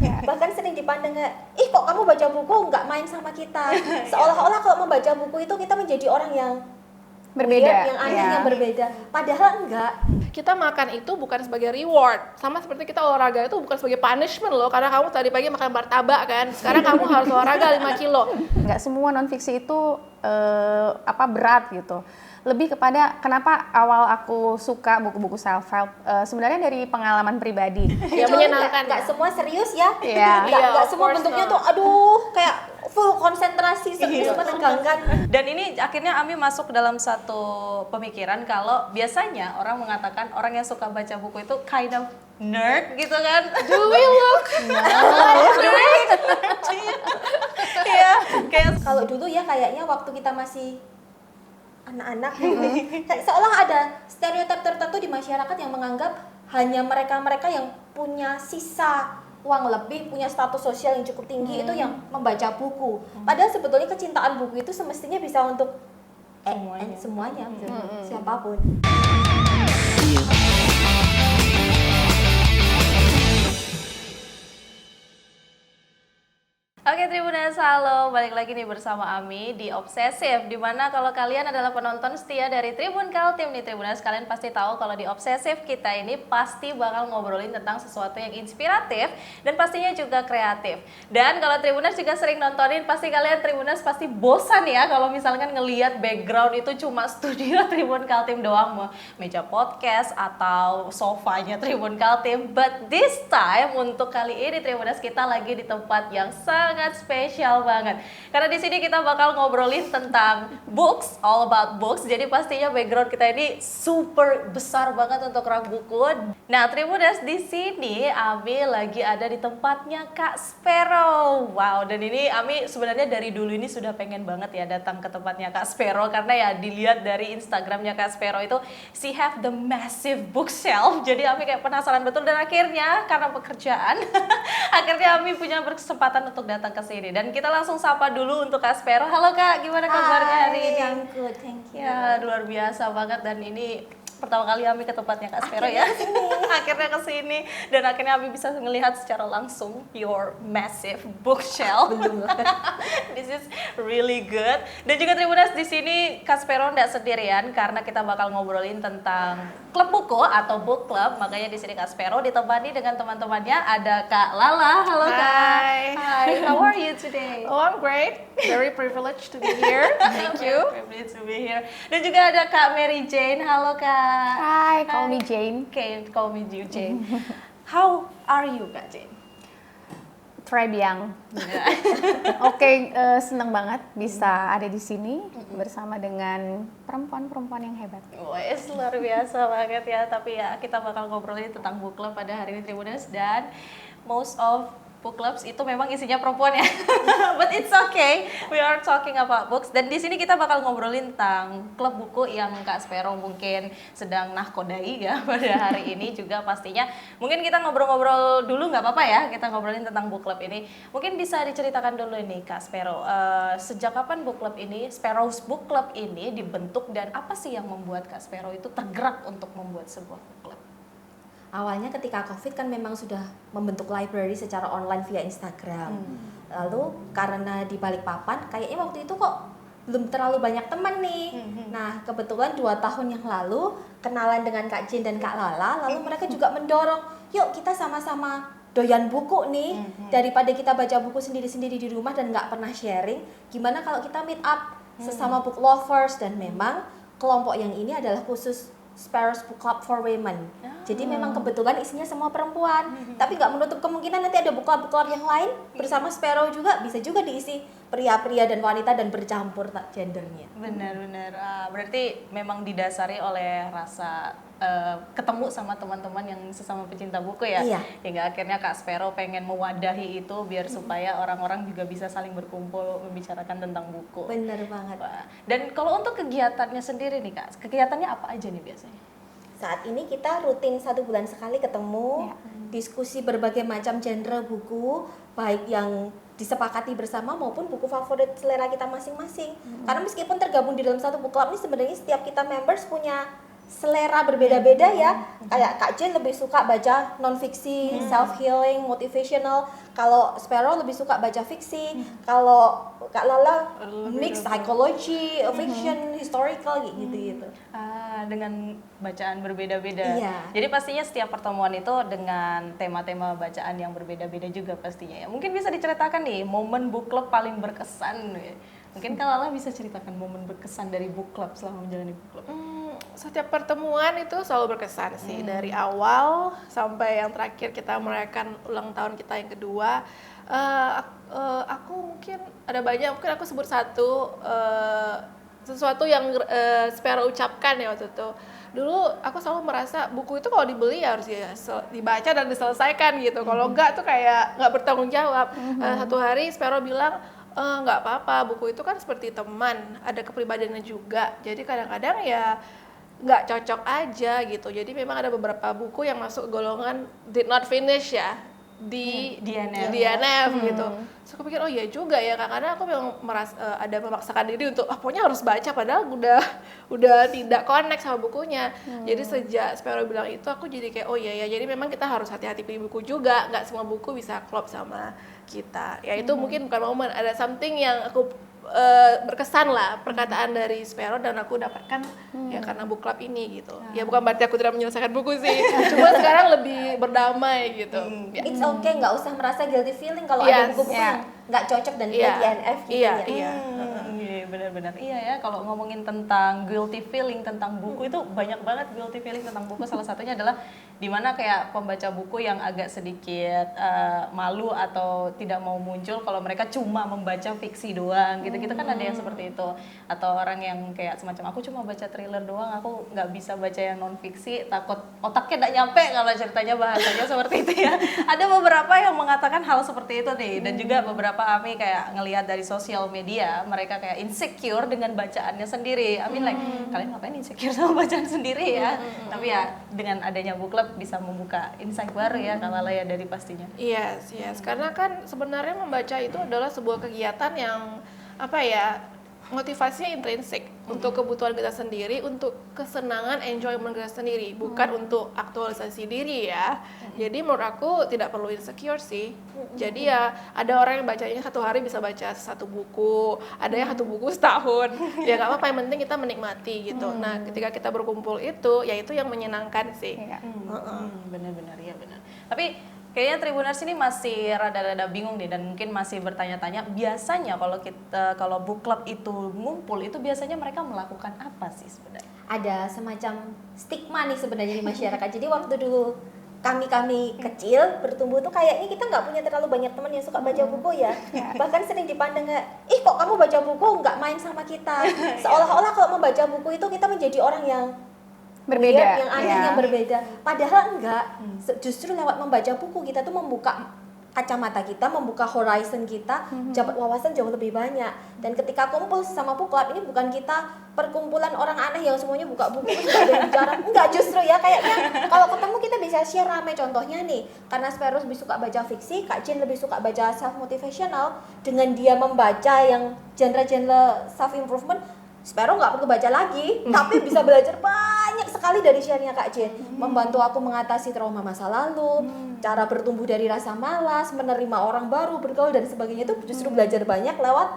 Bahkan sering dipandang kayak, ih kok kamu baca buku nggak main sama kita. Seolah-olah kalau membaca buku itu kita menjadi orang yang Berbeda, weird, yang aneh, yang berbeda. Padahal enggak. Kita makan itu bukan sebagai reward, sama seperti kita olahraga itu bukan sebagai punishment loh, karena kamu tadi pagi makan martabak kan, sekarang kamu harus olahraga 5 kilo. Nggak semua non-fiksi itu berat gitu. Lebih kepada kenapa awal aku suka buku-buku self-help, sebenarnya dari pengalaman pribadi. Ya menyenangkan. Nggak semua serius ya. Iya. Nggak of semua course bentuknya not. tuh aduh kayak full konsentrasi serius menegangkan. Dan ini akhirnya Ami masuk ke dalam satu pemikiran kalau biasanya orang mengatakan orang yang suka baca buku itu kind of nerd gitu kan. Do we look? Iya, kayak Kalau dulu ya kayaknya waktu kita masih anak-anak kayak seolah ada stereotip tertentu di masyarakat yang menganggap hanya mereka-mereka yang punya sisa uang lebih, punya status sosial yang cukup tinggi itu yang membaca buku. Padahal sebetulnya kecintaan buku itu semestinya bisa untuk semuanya siapapun. Oke Tribuners, halo, balik lagi nih bersama Ami di Obsesif. Dimana kalau kalian adalah penonton setia dari Tribun Kaltim nih Tribuners, kalian pasti tahu kalau di Obsesif kita ini pasti bakal ngobrolin tentang sesuatu yang inspiratif dan pastinya juga kreatif. Dan kalau Tribuners juga sering nontonin, pasti kalian Tribuners pasti bosan ya kalau misalkan ngelihat background itu cuma studio Tribun Kaltim doang, meja podcast atau sofanya Tribun Kaltim. But this time untuk kali ini Tribuners kita lagi di tempat yang sangat spesial banget. Karena di sini kita bakal ngobrolin tentang books, all about books. Jadi pastinya background kita ini super besar banget untuk rak buku. Nah, Tribuners di sini Ami lagi ada di tempatnya Kak Sparrow. Wow, dan ini Ami sebenarnya dari dulu ini sudah pengen banget ya datang ke tempatnya Kak Sparrow karena ya dilihat dari Instagramnya Kak Sparrow itu she have the massive bookshelf. Jadi Ami kayak penasaran betul dan akhirnya karena pekerjaan akhirnya Ami punya berkesempatan untuk datang ke sini dan kita langsung sapa dulu untuk Kak Sparrow. Halo Kak, gimana kabarnya hari ini? I'm good, thank you. Ya, luar biasa banget dan ini pertama kali Ami ke tempatnya Kak Sparrow ya. Akhirnya ke sini dan akhirnya Ami bisa melihat secara langsung your massive bookshelf. Belum lah. This is really good. Dan juga Tribuners di sini Kak Sparrow nggak sendirian karena kita bakal ngobrolin tentang klub buku atau book club. Makanya di sini Kak Sparrow ditemani dengan teman-temannya ada Kak Lala. Halo Kak. Hi. Hi. How are you today? Oh, I'm great. Very privileged to be here. Thank you. Privileged to be here. Dan juga ada Kak Mary Jane. Halo Kak. Hai, call me Jane. Okay, call me you Jane. How are you Kak Jane? Très bien. Oke, seneng banget bisa ada di sini bersama dengan perempuan-perempuan yang hebat. Wes luar biasa banget ya, tapi ya kita bakal ngobrolin tentang book club pada hari ini Tribuners dan most of book clubs itu memang isinya perempuan ya. But it's okay, we are talking about books dan di sini kita bakal ngobrolin tentang klub buku yang Kak Sparrow mungkin sedang nahkodai ya pada hari ini juga pastinya. Mungkin kita ngobrol-ngobrol dulu nggak apa-apa ya, kita ngobrolin tentang book club ini. Mungkin bisa diceritakan dulu nih Kak Sparrow, sejak kapan book club ini, Sparrow's Book Club ini dibentuk dan apa sih yang membuat Kak Sparrow itu tergerak untuk membuat sebuah book club? Awalnya ketika COVID kan memang sudah membentuk library secara online via Instagram. Lalu karena di Balikpapan kayaknya waktu itu kok belum terlalu banyak teman nih. Nah kebetulan 2 tahun yang lalu kenalan dengan Kak Jin dan Kak Lala. Lalu mereka juga mendorong, yuk kita sama-sama doyan buku nih. Daripada kita baca buku sendiri-sendiri di rumah dan nggak pernah sharing. Gimana kalau kita meet up sesama book lovers. Dan memang kelompok yang ini adalah khusus Sparrow's Book Club for Women. Jadi memang kebetulan isinya semua perempuan. Tapi nggak menutup kemungkinan nanti ada book club yang lain bersama Sparrow juga bisa juga diisi pria-pria dan wanita dan bercampur gendernya. Benar-benar. Berarti memang didasari oleh rasa ketemu sama teman-teman yang sesama pecinta buku ya. Iya. Hingga akhirnya Kak Sparrow pengen mewadahi itu biar supaya orang-orang juga bisa saling berkumpul membicarakan tentang buku. Bener banget. Wah. Dan kalau untuk kegiatannya sendiri nih Kak, kegiatannya apa aja nih biasanya? Saat ini kita rutin 1 bulan sekali ketemu, diskusi berbagai macam genre buku, baik yang disepakati bersama maupun buku favorit selera kita masing-masing. Karena meskipun tergabung di dalam satu book club ini sebenarnya setiap kita members punya selera berbeda-beda ya. Kayak Kak Jen lebih suka baca non-fiksi, self-healing, motivational. Kalau Sparrow lebih suka baca fiksi. Kalau Kak Lala mix psychology, fiction, historical gitu-gitu. Dengan bacaan berbeda-beda. Iya. Jadi pastinya setiap pertemuan itu dengan tema-tema bacaan yang berbeda-beda juga pastinya ya. Mungkin bisa diceritakan nih momen book club paling berkesan. Mungkin Kak Lala bisa ceritakan momen berkesan dari book club selama menjalani book club. Setiap pertemuan itu selalu berkesan sih, dari awal sampai yang terakhir kita merayakan ulang tahun kita yang kedua. Aku mungkin ada banyak, mungkin aku sebut satu sesuatu yang Sparrow ucapkan ya waktu itu. Dulu aku selalu merasa buku itu kalau dibeli ya harus dibaca dan diselesaikan gitu. Kalau enggak tuh kayak nggak bertanggung jawab. Satu hari Sparrow bilang, nggak apa-apa, buku itu kan seperti teman, ada kepribadiannya juga. Jadi kadang-kadang ya nggak cocok aja gitu. Jadi memang ada beberapa buku yang masuk golongan did not finish ya di DNF gitu. So aku pikir oh iya juga ya, kadang-kadang aku memang merasa ada memaksakan diri untuk pokoknya harus baca padahal udah tidak connect sama bukunya. Jadi sejak Sparrow bilang itu aku jadi kayak oh iya ya, jadi memang kita harus hati-hati pilih buku juga, nggak semua buku bisa klop sama kita. Ya itu mungkin bukan momen, ada something yang aku berkesan lah perkataan dari Sparrow dan aku dapatkan ya karena book club ini gitu. Ya bukan berarti aku tidak menyelesaikan buku sih, cuma sekarang lebih berdamai gitu. Ya. It's okay, nggak usah merasa guilty feeling kalau ada buku-buku yang nggak cocok dan dia DNF gitu ya. Iya, benar-benar. Iya ya, kalau ngomongin tentang guilty feeling tentang buku itu banyak banget guilty feeling tentang buku. Salah satunya adalah dimana kayak pembaca buku yang agak sedikit malu atau tidak mau muncul kalau mereka cuma membaca fiksi doang gitu. Kita kan ada yang seperti itu. Atau orang yang kayak semacam aku cuma baca thriller doang, aku nggak bisa baca yang non fiksi, takut otaknya nggak nyampe kalau ceritanya bahasanya seperti itu ya. Ada beberapa yang mengatakan hal seperti itu nih, dan juga beberapa Ami kayak ngelihat dari sosial media mereka kayak insecure dengan bacaannya sendiri. Ami like kalian ngapain insecure sama bacaan sendiri ya? Tapi ya dengan adanya book club bisa membuka insight baru ya kalau ya dari pastinya. Yes. Karena kan sebenarnya membaca itu adalah sebuah kegiatan yang motivasinya intrinsik untuk kebutuhan kita sendiri, untuk kesenangan, enjoyment kita sendiri, bukan untuk aktualisasi diri ya. Jadi menurut aku tidak perlu insecure sih. Jadi ya ada orang yang bacanya satu hari bisa baca satu buku, ada yang satu buku setahun. Ya nggak apa-apa, yang penting kita menikmati gitu. Nah ketika kita berkumpul itu, ya itu yang menyenangkan sih. Benar-benar ya benar. Tapi kayaknya Tribuners ini masih rada-rada bingung nih dan mungkin masih bertanya-tanya biasanya kalau book club itu ngumpul itu biasanya mereka melakukan apa sih sebenarnya? Ada semacam stigma nih sebenarnya di masyarakat. Jadi waktu dulu kami kecil bertumbuh tuh kayaknya kita nggak punya terlalu banyak teman yang suka baca buku ya. Bahkan sering dipandang kayak, ih kok kamu baca buku nggak main sama kita. Seolah-olah kalau membaca buku itu kita menjadi orang yang Berbeda, yang aneh, yang berbeda. Padahal enggak. Justru lewat membaca buku kita tuh membuka kacamata kita, membuka horizon kita, dapat wawasan jauh lebih banyak. Dan ketika kumpul sama book club ini bukan kita perkumpulan orang aneh yang semuanya buka buku terus gak ada yang bicara. Enggak, justru ya kayaknya kalau ketemu kita bisa share rame. Contohnya nih, karena Sparrow lebih suka baca fiksi, Kak Jen lebih suka baca self motivational. Dengan dia membaca yang genre-genre self improvement, Sparrow nggak perlu baca lagi, tapi bisa belajar banyak sekali dari share-nya Kak Jen. Membantu aku mengatasi trauma masa lalu, cara bertumbuh dari rasa malas, menerima orang baru, bergaul dan sebagainya. Itu justru belajar banyak lewat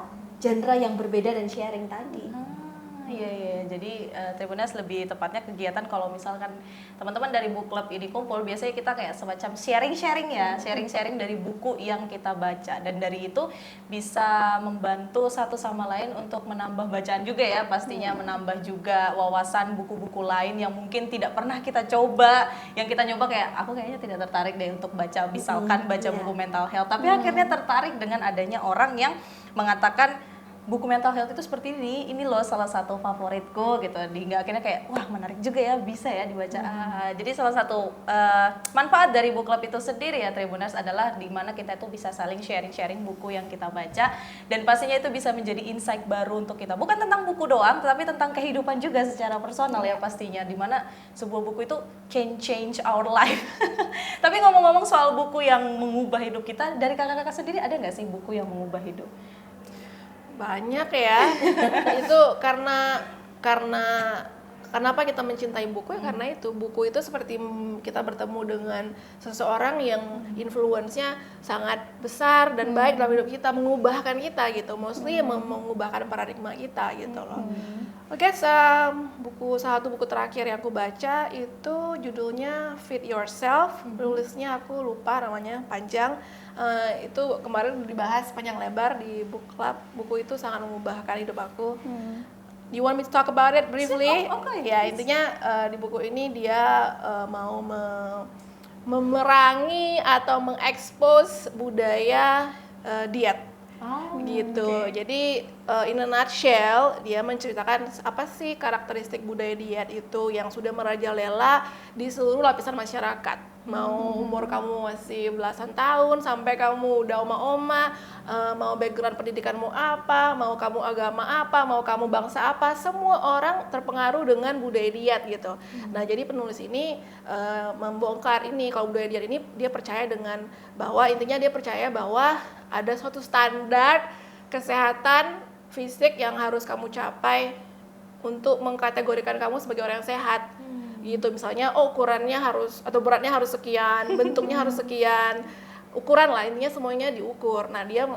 genre yang berbeda dan sharing tadi. Iya. Jadi Tribuners lebih tepatnya kegiatan kalau misalkan teman-teman dari book club ini kumpul, biasanya kita kayak semacam sharing-sharing ya, sharing-sharing dari buku yang kita baca, dan dari itu bisa membantu satu sama lain untuk menambah bacaan juga ya, pastinya menambah juga wawasan buku-buku lain yang mungkin tidak pernah kita coba, yang kita nyoba kayak aku kayaknya tidak tertarik deh untuk baca, misalkan baca buku mental health, tapi akhirnya tertarik dengan adanya orang yang mengatakan buku mental health itu seperti ini loh salah satu favoritku gitu. Hingga akhirnya kayak wah menarik juga ya, bisa ya dibaca. Jadi salah satu manfaat dari book club itu sendiri ya Tribuners adalah di mana kita itu bisa saling sharing-sharing buku yang kita baca, dan pastinya itu bisa menjadi insight baru untuk kita. Bukan tentang buku doang, tapi tentang kehidupan juga secara personal ya pastinya, di mana sebuah buku itu can change our life. Tapi ngomong-ngomong soal buku yang mengubah hidup kita, dari kakak-kakak sendiri ada nggak sih buku yang mengubah hidup? Banyak ya. Itu karena Kenapa kita mencintai buku? Ya karena itu buku itu seperti kita bertemu dengan seseorang yang influence-nya sangat besar dan baik dalam hidup kita, mengubahkan kita gitu, mostly mengubahkan paradigma kita gitu loh. Oke, salah satu buku terakhir yang aku baca itu judulnya Feed Yourself, penulisnya aku lupa namanya, panjang. Itu kemarin dibahas panjang lebar di book club. Buku itu sangat mengubahkan hidup aku. You want me to talk about it briefly? Ya, intinya di buku ini dia mau memerangi atau mengekspos budaya diet. Gitu. Jadi in a nutshell dia menceritakan apa sih karakteristik budaya diet itu yang sudah merajalela di seluruh lapisan masyarakat. Mau umur kamu masih belasan tahun sampai kamu udah oma-oma, mau background pendidikanmu apa, mau kamu agama apa, mau kamu bangsa apa, semua orang terpengaruh dengan budaya diet gitu. Nah, jadi penulis ini membongkar ini, kalau budaya diet ini dia percaya dengan bahwa intinya dia percaya bahwa ada suatu standar kesehatan fisik yang harus kamu capai untuk mengkategorikan kamu sebagai orang yang sehat. Gitu, misalnya ukurannya harus atau beratnya harus sekian, bentuknya harus sekian, ukuran lah, intinya semuanya diukur. Nah, dia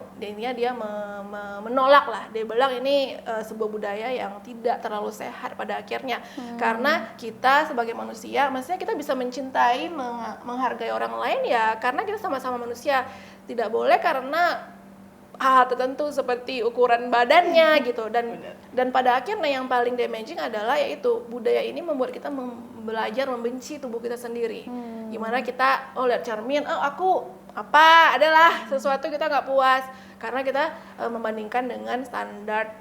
menolak lah, dia bilang ini sebuah budaya yang tidak terlalu sehat pada akhirnya. Karena kita sebagai manusia, maksudnya kita bisa mencintai, menghargai orang lain ya karena kita sama-sama manusia. Tidak boleh karena hal tertentu seperti ukuran badannya gitu, dan pada akhirnya yang paling damaging adalah yaitu budaya ini membuat kita belajar membenci tubuh kita sendiri. Gimana kita lihat cermin, aku apa adalah sesuatu kita nggak puas karena kita membandingkan dengan standar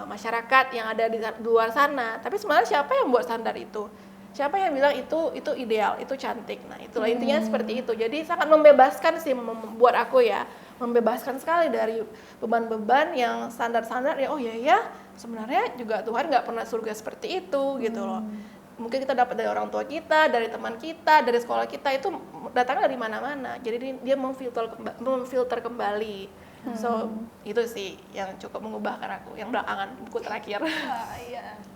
masyarakat yang ada di luar sana. Tapi sebenarnya siapa yang buat standar itu? Siapa yang bilang itu ideal, itu cantik? Nah, itulah intinya seperti itu. Jadi sangat membebaskan sih membuat aku ya, membebaskan sekali dari beban-beban yang standar-standar ya. Oh ya sebenarnya juga Tuhan nggak pernah surga seperti itu gitu loh. Mungkin kita dapat dari orang tua kita, dari teman kita, dari sekolah kita, itu datangnya dari mana-mana. Jadi dia memfilter kembali. So itu sih yang cukup mengubahkan aku yang belakangan, buku terakhir.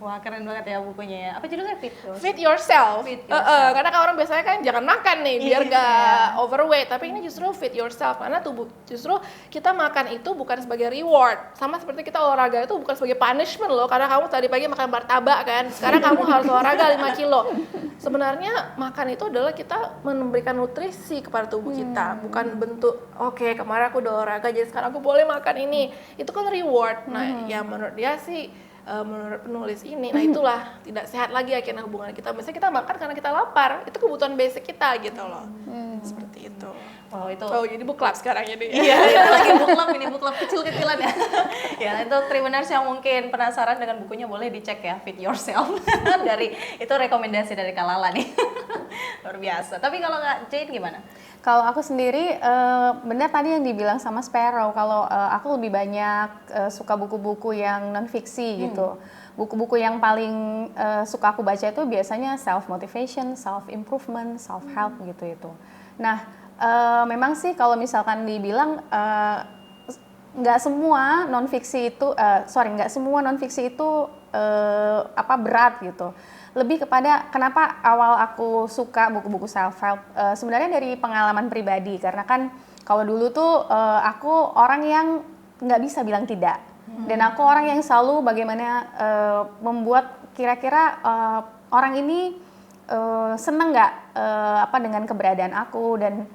Wah, keren banget ya bukunya ya. Apa judulnya? Feed yourself. Feed yourself. Karena kan orang biasanya kan jangan makan nih biar nggak overweight, tapi ini justru feed yourself karena tubuh justru kita makan itu bukan sebagai reward, sama seperti kita olahraga itu bukan sebagai punishment loh, karena kamu tadi pagi makan martabak kan, sekarang kamu harus olahraga 5 kilo. Sebenarnya makan itu adalah kita memberikan nutrisi kepada tubuh kita, bukan bentuk oke, kemarin aku udah olahraga jadi sekarang aku boleh makan ini. Itu kan reward. Nah, ya menurut dia sih, menurut penulis ini, nah itulah tidak sehat lagi akhirnya hubungan kita. Misalnya kita makan karena kita lapar, itu kebutuhan basic kita gitu loh. Seperti itu. Wow, itu. Oh, jadi book club sekarang ini. Iya, itu lagi book club ini, book club kecil-kecilan ya. Ya, itu Tribuners yang mungkin penasaran dengan bukunya boleh dicek ya, Feed Yourself. Itu rekomendasi dari Kalala nih. Luar biasa. Tapi kalau nggak Jane gimana? Kalau aku sendiri, benar tadi yang dibilang sama Sparrow, kalau aku lebih banyak suka buku-buku yang non-fiksi gitu. Buku-buku yang paling suka aku baca itu biasanya self-motivation, self-improvement, self-help gitu. Nah, memang sih kalau misalkan dibilang nggak semua non-fiksi itu berat gitu. Lebih kepada kenapa awal aku suka buku-buku self-help, sebenarnya dari pengalaman pribadi, karena kan kalau dulu tuh aku orang yang nggak bisa bilang tidak, dan aku orang yang selalu bagaimana membuat kira-kira orang ini seneng nggak dengan keberadaan aku, dan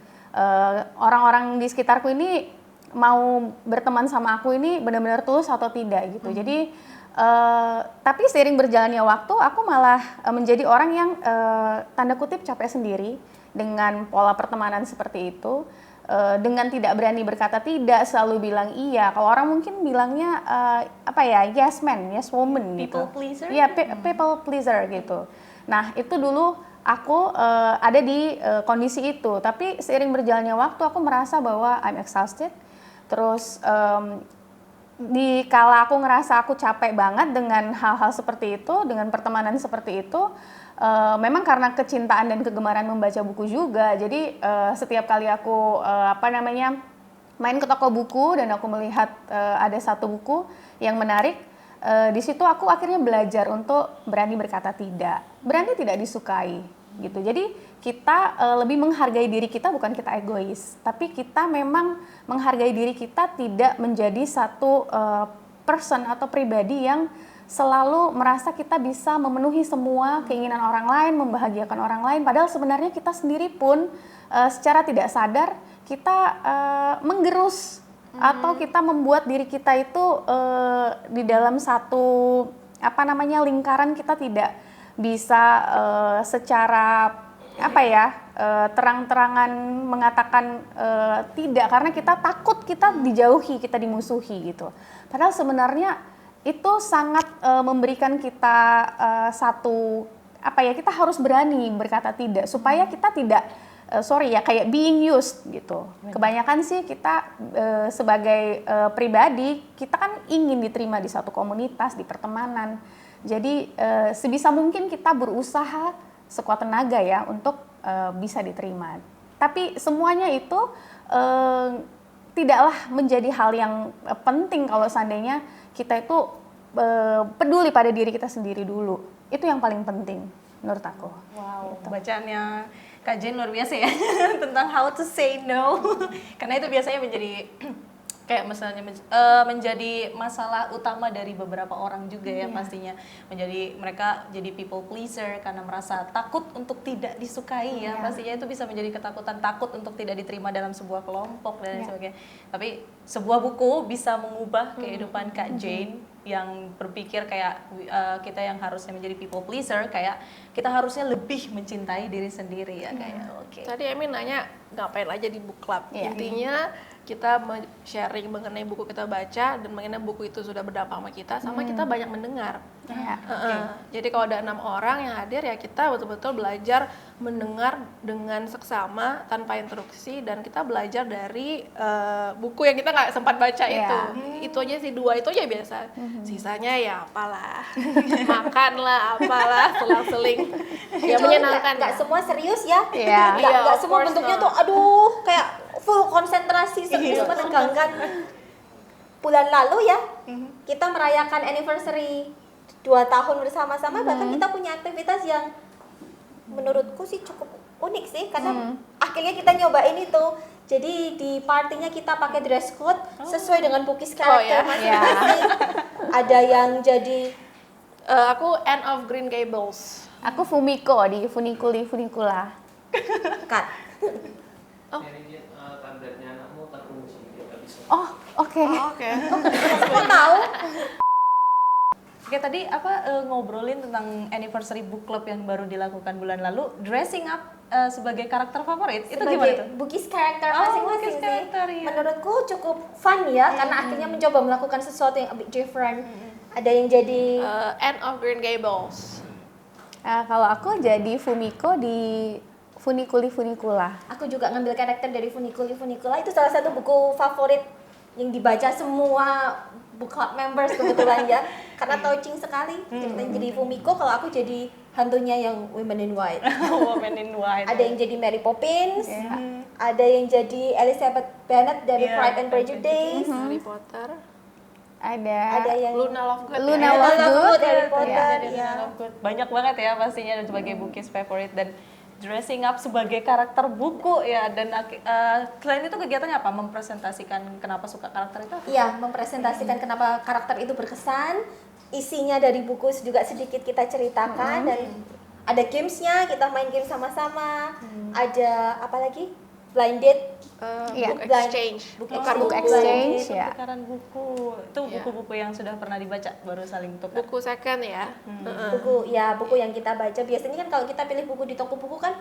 orang-orang di sekitarku ini mau berteman sama aku ini benar-benar tulus atau tidak gitu. Jadi tapi seiring berjalannya waktu, aku malah menjadi orang yang tanda kutip capek sendiri dengan pola pertemanan seperti itu, dengan tidak berani berkata tidak, selalu bilang iya. Kalau orang mungkin bilangnya yes man, yes woman gitu. People pleaser? Iya, people pleaser gitu. Nah, itu dulu aku ada di kondisi itu, tapi seiring berjalannya waktu aku merasa bahwa I'm exhausted. Terus di kala aku ngerasa aku capek banget dengan hal-hal seperti itu, dengan pertemanan seperti itu, memang karena kecintaan dan kegemaran membaca buku juga. Jadi setiap kali aku main ke toko buku dan aku melihat ada satu buku yang menarik, di situ aku akhirnya belajar untuk berani berkata tidak, berani tidak disukai gitu. Jadi kita lebih menghargai diri kita, bukan kita egois, tapi kita memang menghargai diri kita tidak menjadi satu person atau pribadi yang selalu merasa kita bisa memenuhi semua keinginan orang lain, membahagiakan orang lain, padahal sebenarnya kita sendiri pun secara tidak sadar kita menggerus atau kita membuat diri kita itu di dalam satu lingkaran kita tidak bisa secara terang-terangan mengatakan tidak, karena kita takut kita dijauhi, kita dimusuhi gitu. Padahal sebenarnya itu sangat memberikan kita kita harus berani berkata tidak supaya kita tidak kayak being used gitu. Kebanyakan sih kita sebagai pribadi kita kan ingin diterima di satu komunitas, di pertemanan. Jadi sebisa mungkin kita berusaha sekuat tenaga ya untuk bisa diterima. Tapi semuanya itu tidaklah menjadi hal yang penting kalau seandainya kita itu peduli pada diri kita sendiri dulu. Itu yang paling penting menurut aku. Wow, bacaannya Kak Jen luar biasa ya tentang how to say no. Karena itu biasanya menjadi kayak misalnya menjadi masalah utama dari beberapa orang juga ya pastinya. Mereka jadi people pleaser karena merasa takut untuk tidak disukai ya. Pastinya itu bisa menjadi ketakutan, takut untuk tidak diterima dalam sebuah kelompok dan sebagainya. Tapi sebuah buku bisa mengubah kehidupan Kak Jane yang berpikir kayak kita yang harusnya menjadi people pleaser, kayak kita harusnya lebih mencintai diri sendiri ya kayak oke. Tadi Emi nanya ngapain aja di book club. Intinya kita sharing mengenai buku kita baca dan mengenai buku itu sudah berdampak sama kita, sama kita banyak mendengar. Jadi kalau ada 6 orang yang hadir ya kita betul-betul belajar mendengar dengan seksama tanpa interupsi, dan kita belajar dari buku yang kita nggak sempat baca itu. Itu aja sih, 2 itu aja biasa. Sisanya ya apalah, makanlah, apalah, selang-seling. Ya menyenangkan. Nggak semua serius ya. Iya, Nggak of semua course bentuknya not. tuh aduh kayak full konsentrasi menegangkan. Bulan lalu ya kita merayakan anniversary 2 tahun bersama-sama, bahkan kita punya aktivitas yang menurutku sih cukup unik sih, karena akhirnya kita nyobain itu. Jadi di partinya kita pakai dress code sesuai dengan bookies karakter masing-masing. Ada yang jadi Aku Anne of Green Gables. Aku Fumiko di Funicula. cut. Tandarnya anakmu kan ungu sih, dia nggak bisa. Oh, oke. Oke. Kok tahu? Oke, tadi ngobrolin tentang anniversary book club yang baru dilakukan bulan lalu, dressing up sebagai karakter favorit. Itu gimana tuh? Sebagai bookies karakter Oh, masing-masing bookies sih. karakter, iya. Menurutku cukup fun ya, karena akhirnya mencoba melakukan sesuatu yang a bit different. Ada yang jadi Anne of Green Gables. Kalau aku jadi Fumiko di Funicula. aku juga ngambil karakter dari Funicula. Itu salah satu buku favorit yang dibaca semua book club members kebetulan ya, karena touching sekali. Ceritanya jadi Fumiko, kalau aku jadi hantunya yang Women in White. Woman in White. Ada yang jadi Mary Poppins, ada yang jadi Elizabeth Bennet dari Iya, Pride and Prejudice, Harry Potter. ada yang Luna Lovegood. Luna ya? Lovegood. Harry Potter, Jadi ya. banyak banget ya pastinya sebagai bookies favorite dan dressing up sebagai karakter buku ya. Dan selain itu kegiatannya apa? Mempresentasikan kenapa suka karakter itu? Iya, mempresentasikan kenapa karakter itu berkesan. Isinya dari buku juga sedikit kita ceritakan, dan ada gamesnya, kita main game sama-sama. Ada apa lagi? Blind date. Book Blind- exchange. Bukan book exchange. blind date. Ya. Pertukaran buku. Itu buku-buku yang sudah pernah dibaca baru saling tukar. Buku second ya. Buku yang kita baca. Biasanya kan kalau kita pilih buku di toko buku kan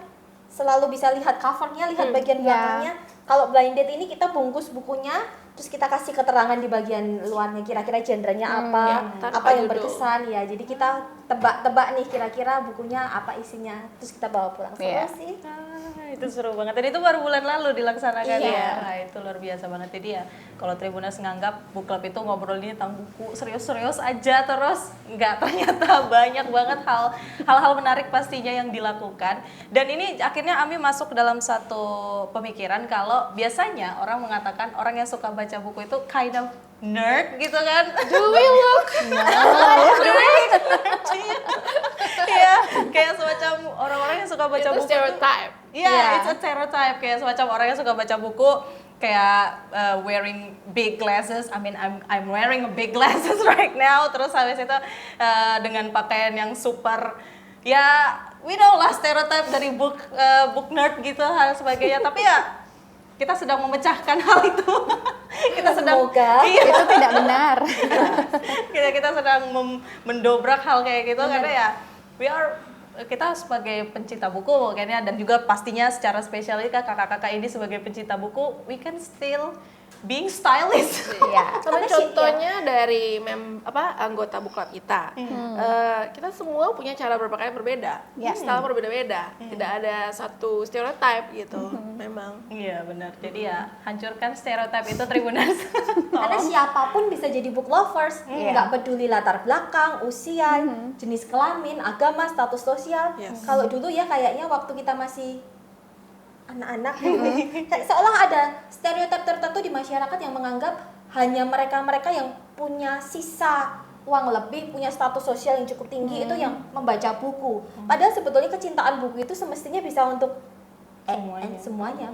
selalu bisa lihat covernya, lihat bagian belakangnya. Kalau blind date ini kita bungkus bukunya, terus kita kasih keterangan di bagian luarnya, kira-kira genrenya apa, tanpa apa yang judul. berkesan ya. Jadi kita tebak-tebak nih kira-kira bukunya apa isinya, terus kita bawa pulang. Seru Iya. sih. Itu seru banget. Dan itu baru bulan lalu dilaksanakan Iya. ya. Nah, itu luar biasa banget. Jadi ya kalau Tribunas nganggap book club itu ngobrolnya tentang buku serius-serius aja terus, nggak, ternyata banyak banget hal-hal menarik pastinya yang dilakukan. Dan ini akhirnya Ami masuk dalam satu pemikiran kalau kalau biasanya orang mengatakan orang yang suka baca buku itu kind of nerd gitu kan. Do we look? Iya, kayak semacam orang-orang yang suka baca Itu buku stereotype. Iya, it's a stereotype, kayak semacam orang yang suka baca buku kayak wearing big glasses. I mean, I'm wearing a big glasses right now. Terus habis itu dengan pakaian yang super, ya we know lah stereotype dari book nerd gitu hal sebagainya. Tapi ya kita sedang memecahkan hal itu. Kita sedang Semoga. iya, Itu tidak benar. kita sedang mendobrak hal kayak gitu karena ya kita sebagai pencinta buku kayaknya, dan juga pastinya secara spesial kakak-kakak ini sebagai pencinta buku, we can still being stylish. Iya. Sama Karena contohnya dari anggota book club kita. Kita semua punya cara berpakaian berbeda, Ya. style berbeda-beda. Tidak ada satu stereotype gitu, memang. Iya benar. Jadi ya hancurkan stereotip itu Tribuners. Karena siapapun bisa jadi book lovers, nggak peduli latar belakang, usia, jenis kelamin, agama, status sosial. Yes. Kalau dulu ya kayaknya waktu kita masih anak-anak, kayak seolah ada stereotip tertentu di masyarakat yang menganggap hanya mereka-mereka yang punya sisa uang lebih, punya status sosial yang cukup tinggi itu yang membaca buku. Padahal sebetulnya kecintaan buku itu semestinya bisa untuk semuanya,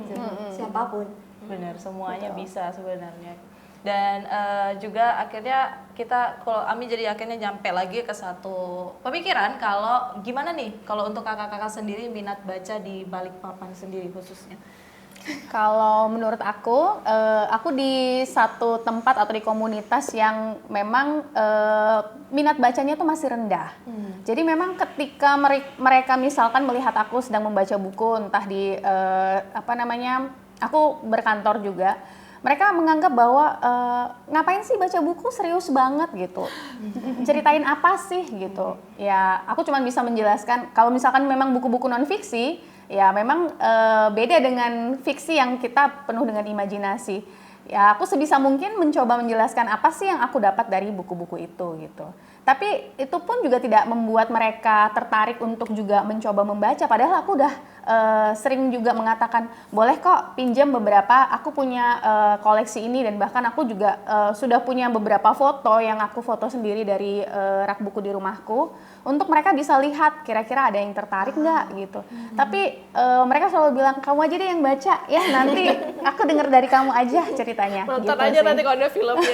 siapapun. Benar, semuanya bisa sebenarnya. Dan juga akhirnya kalau Ami jadi akhirnya nyampe lagi ke satu pemikiran kalau gimana nih kalau untuk kakak-kakak sendiri minat baca di Balikpapan sendiri khususnya. Kalau menurut aku di satu tempat atau di komunitas yang memang minat bacanya tuh masih rendah. Jadi memang ketika mereka misalkan melihat aku sedang membaca buku, entah di aku berkantor juga, mereka menganggap bahwa ngapain sih baca buku, serius banget gitu. Ceritain apa sih gitu. Ya aku cuma bisa menjelaskan kalau misalkan memang buku-buku non fiksi, ya memang beda dengan fiksi yang kita penuh dengan imajinasi. Ya aku sebisa mungkin mencoba menjelaskan apa sih yang aku dapat dari buku-buku itu gitu. Tapi itu pun juga tidak membuat mereka tertarik untuk juga mencoba membaca. Padahal aku udah sering juga mengatakan, boleh kok pinjam beberapa, aku punya koleksi ini, dan bahkan aku juga sudah punya beberapa foto yang aku foto sendiri dari rak buku di rumahku, untuk mereka bisa lihat kira-kira ada yang tertarik nggak gitu. Tapi mereka selalu bilang, kamu aja deh yang baca ya, nanti aku dengar dari kamu aja ceritanya. Nonton gitu aja sih. nanti kalau ada filmnya.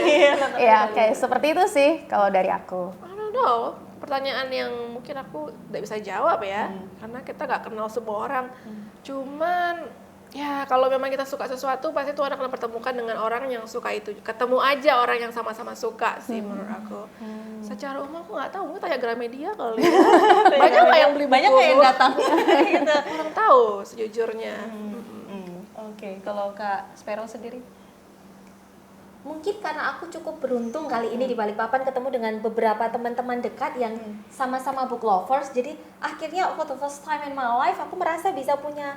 Ya kayak seperti itu sih kalau dari aku. I don't know, pertanyaan yang mungkin aku tidak bisa jawab ya, karena kita nggak kenal semua orang. Cuman ya kalau memang kita suka sesuatu, pasti Tuhan akan pertemukan dengan orang yang suka itu. Ketemu aja orang yang sama-sama suka sih menurut aku. Secara umum aku nggak tahu, mungkin tanya Gramedia kali ya. Banyak nggak yang beli buku? Banyak nggak yang datang gitu. Kurang tahu sejujurnya. Oke, kalau Kak Sparrow sendiri? Mungkin karena aku cukup beruntung kali ini di Balikpapan ketemu dengan beberapa teman-teman dekat yang sama-sama book lovers. Jadi akhirnya for the first time in my life aku merasa bisa punya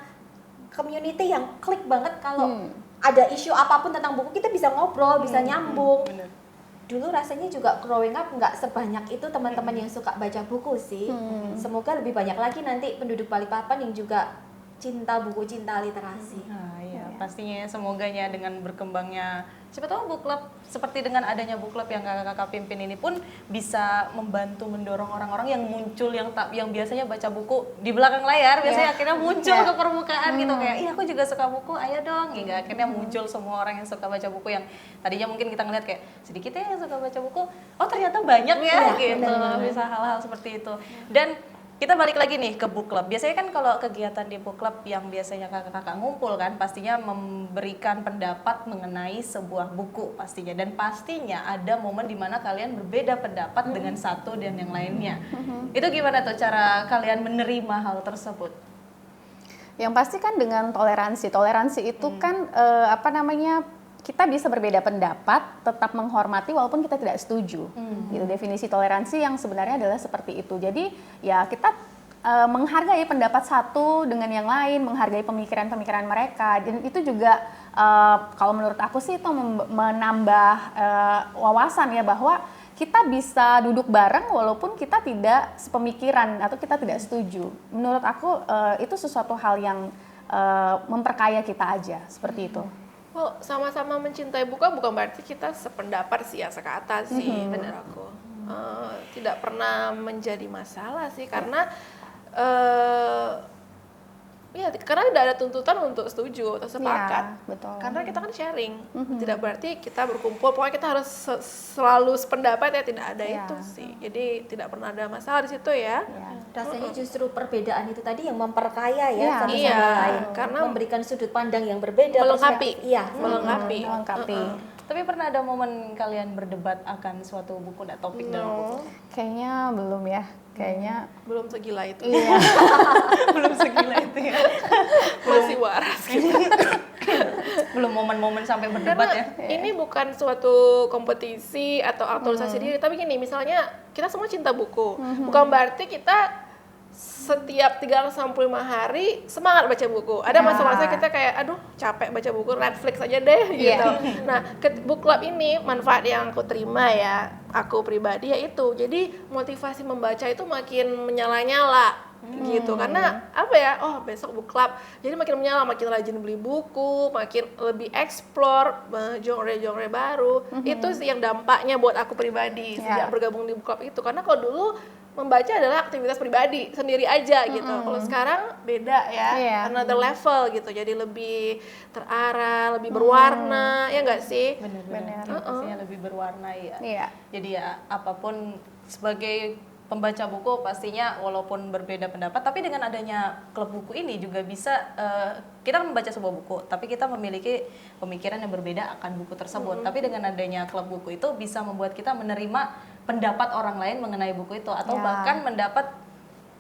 community yang klik banget. Kalau ada isu apapun tentang buku kita bisa ngobrol, bisa nyambung. Dulu rasanya juga growing up nggak sebanyak itu teman-teman yang suka baca buku sih. Semoga lebih banyak lagi nanti penduduk Balikpapan yang juga cinta buku, cinta literasi. Nah, iya, pastinya semoganya dengan berkembangnya, siapa tahu book club seperti dengan adanya book club yang kakak-kakak pimpin ini pun bisa membantu mendorong orang-orang yang muncul yang biasanya baca buku di belakang layar, biasanya akhirnya muncul ke permukaan gitu, kayak iya aku juga suka buku, ayo dong, hingga akhirnya muncul semua orang yang suka baca buku yang tadinya mungkin kita ngeliat kayak sedikit ya yang suka baca buku, oh ternyata banyak ya gitu, bisa hal-hal seperti itu. Dan kita balik lagi nih ke book club. Biasanya kan kalau kegiatan di book club yang biasanya kakak-kakak ngumpul kan, pastinya memberikan pendapat mengenai sebuah buku pastinya. Dan pastinya ada momen dimana kalian berbeda pendapat dengan satu dan yang lainnya. Itu gimana tuh cara kalian menerima hal tersebut? Yang pasti kan dengan toleransi. Toleransi itu kan kita bisa berbeda pendapat, tetap menghormati walaupun kita tidak setuju. Gitu, definisi toleransi yang sebenarnya adalah seperti itu. Jadi ya kita menghargai pendapat satu dengan yang lain, menghargai pemikiran-pemikiran mereka. Dan itu juga kalau menurut aku sih itu menambah wawasan ya, bahwa kita bisa duduk bareng walaupun kita tidak sepemikiran atau kita tidak setuju. Menurut aku itu sesuatu hal yang memperkaya kita aja seperti itu. Well, sama-sama mencintai buku bukan berarti kita sependapat sih ya sekata sih, bener aku. Tidak pernah menjadi masalah sih karena ya karena tidak ada tuntutan untuk setuju atau sepakat. Ya, betul. Karena kita kan sharing, tidak berarti kita berkumpul. Pokoknya kita harus selalu sependapat ya, tidak ada Ya. itu sih. Jadi tidak pernah ada masalah di situ ya. Ya. Rasanya justru perbedaan itu tadi yang memperkaya ya Iya. satu Iya, sama lain. karena memberikan sudut pandang yang berbeda, melengkapi. perspektif. Iya, Melengkapi. Melengkapi. Tapi pernah ada momen kalian berdebat akan suatu buku dan topik dalam buku? No, Kayaknya belum ya. Kayaknya belum segila itu. iya. Belum segila itu ya. Masih waras gitu. Belum momen-momen sampai berdebat Karena ya. ini bukan suatu kompetisi atau aktualisasi diri, tapi gini, misalnya kita semua cinta buku. Bukan berarti kita setiap 365 hari semangat baca buku. Ada masa-masa kita kayak aduh capek baca buku, Netflix aja deh gitu. Nah, book club ini manfaat yang aku terima ya, aku pribadi yaitu jadi motivasi membaca itu makin menyala-nyala. Gitu, karena apa ya, oh besok book club jadi makin menyala, makin rajin beli buku, makin lebih explore genre-genre baru. Itu sih yang dampaknya buat aku pribadi sejak bergabung di book club itu. Karena kalau dulu membaca adalah aktivitas pribadi sendiri aja gitu. Kalau sekarang beda ya, another level gitu. Jadi lebih terarah, lebih berwarna, ya enggak sih? Benar-benar pastinya lebih berwarna ya. Iya. Jadi ya apapun sebagai pembaca buku pastinya walaupun berbeda pendapat, tapi dengan adanya klub buku ini juga bisa kita membaca sebuah buku, tapi kita memiliki pemikiran yang berbeda akan buku tersebut. Tapi dengan adanya klub buku itu bisa membuat kita menerima pendapat orang lain mengenai buku itu, atau bahkan mendapat